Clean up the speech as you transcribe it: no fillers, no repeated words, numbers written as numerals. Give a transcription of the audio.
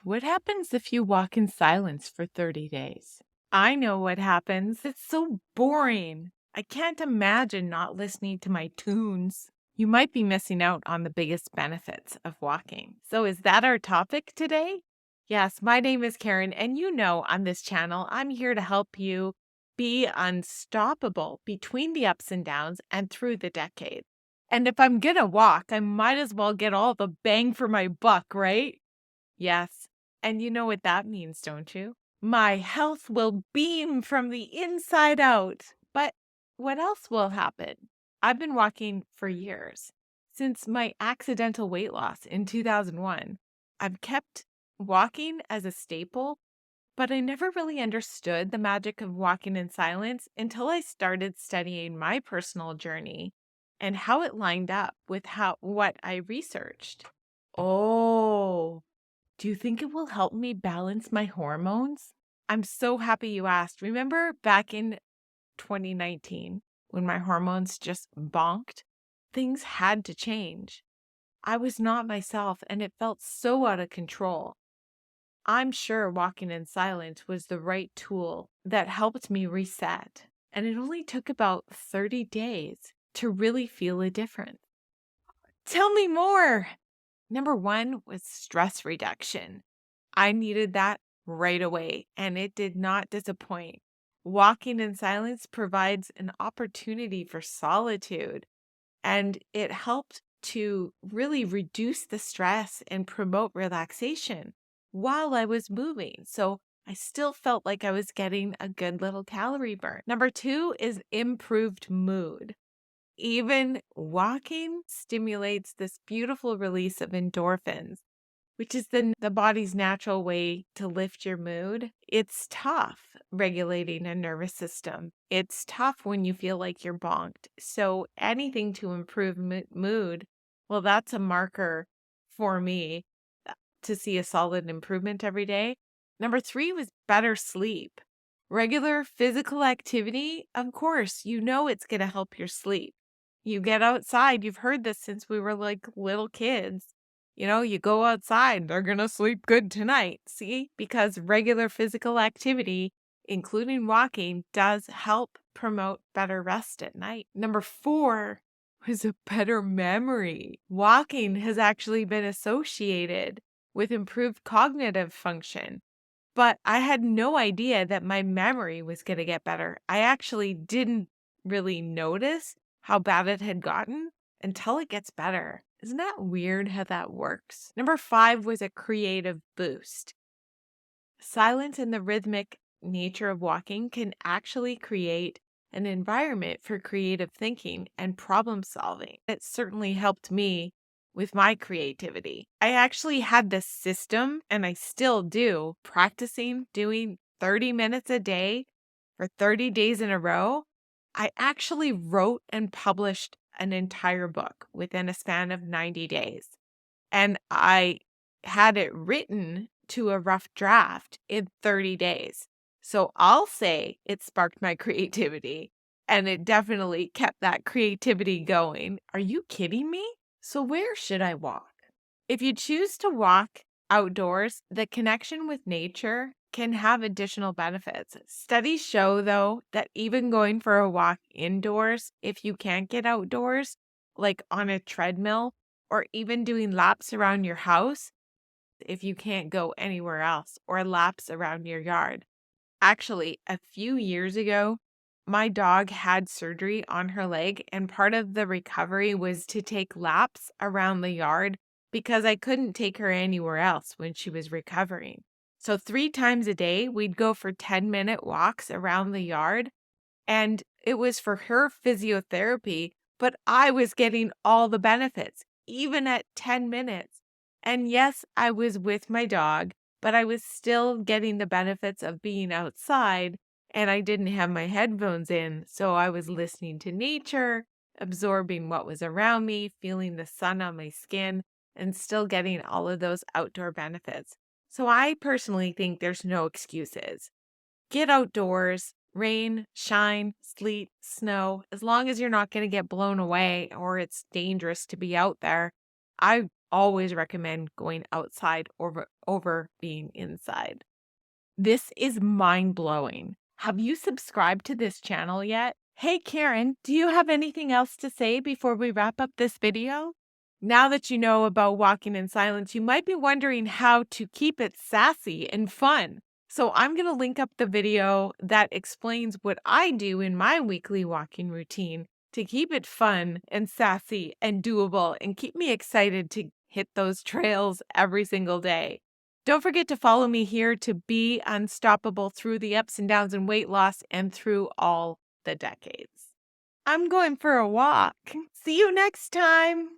What happens if you walk in silence for 30 days? I know what happens. It's so boring. I can't imagine not listening to my tunes. You might be missing out on the biggest benefits of walking. So, is that our topic today? Yes, my name is Karen, and on this channel, I'm here to help you be unstoppable between the ups and downs and through the decade. And if I'm gonna walk, I might as well get all the bang for my buck, right? Yes. And you know what that means, don't you? My health will beam from the inside out. But what else will happen? I've been walking for years. Since my accidental weight loss in 2001, I've kept walking as a staple, but I never really understood the magic of walking in silence until I started studying my personal journey and how it lined up with what I researched. Oh, do you think it will help me balance my hormones? I'm so happy you asked. Remember back in 2019 when my hormones just bonked? Things had to change. I was not myself and it felt so out of control. I'm sure walking in silence was the right tool that helped me reset. And it only took about 30 days to really feel a difference. Tell me more. Number one was stress reduction. I needed that right away, and it did not disappoint. Walking in silence provides an opportunity for solitude, and it helped to really reduce the stress and promote relaxation while I was moving. So I still felt like I was getting a good little calorie burn. Number two is improved mood. Even walking stimulates this beautiful release of endorphins, which is the body's natural way to lift your mood. It's tough regulating a nervous system. It's tough when you feel like you're bonked. So anything to improve mood, well, that's a marker for me to see a solid improvement every day. Number three was better sleep. Regular physical activity, of course, it's going to help your sleep. You get outside. You've heard this since we were like little kids. You go outside, they're going to sleep good tonight. See? Because regular physical activity, including walking, does help promote better rest at night. Number four was a better memory. Walking has actually been associated with improved cognitive function. But I had no idea that my memory was going to get better. I actually didn't really notice how bad it had gotten until it gets better. Isn't that weird how that works? Number five was a creative boost. Silence and the rhythmic nature of walking can actually create an environment for creative thinking and problem solving. It certainly helped me with my creativity. I actually had this system, and I still do, practicing doing 30 minutes a day for 30 days in a row. I actually wrote and published an entire book within a span of 90 days. And I had it written to a rough draft in 30 days. So I'll say it sparked my creativity, and it definitely kept that creativity going. Are you kidding me? So where should I walk? If you choose to walk outdoors, the connection with nature can have additional benefits. Studies show, though, that even going for a walk indoors, if you can't get outdoors, like on a treadmill, or even doing laps around your house, if you can't go anywhere else, or laps around your yard. Actually, a few years ago, my dog had surgery on her leg, and part of the recovery was to take laps around the yard because I couldn't take her anywhere else when she was recovering. So 3 times a day, we'd go for 10-minute walks around the yard, and it was for her physiotherapy, but I was getting all the benefits, even at 10 minutes. And yes, I was with my dog, but I was still getting the benefits of being outside, and I didn't have my headphones in, so I was listening to nature, absorbing what was around me, feeling the sun on my skin, and still getting all of those outdoor benefits. So I personally think there's no excuses. Get outdoors, rain, shine, sleet, snow, as long as you're not going to get blown away or it's dangerous to be out there. I always recommend going outside over being inside. This is mind-blowing. Have you subscribed to this channel yet? Hey Karen, do you have anything else to say before we wrap up this video? Now that you know about walking in silence, you might be wondering how to keep it sassy and fun. So I'm going to link up the video that explains what I do in my weekly walking routine to keep it fun and sassy and doable and keep me excited to hit those trails every single day. Don't forget to follow me here to be unstoppable through the ups and downs and weight loss and through all the decades. I'm going for a walk. See you next time.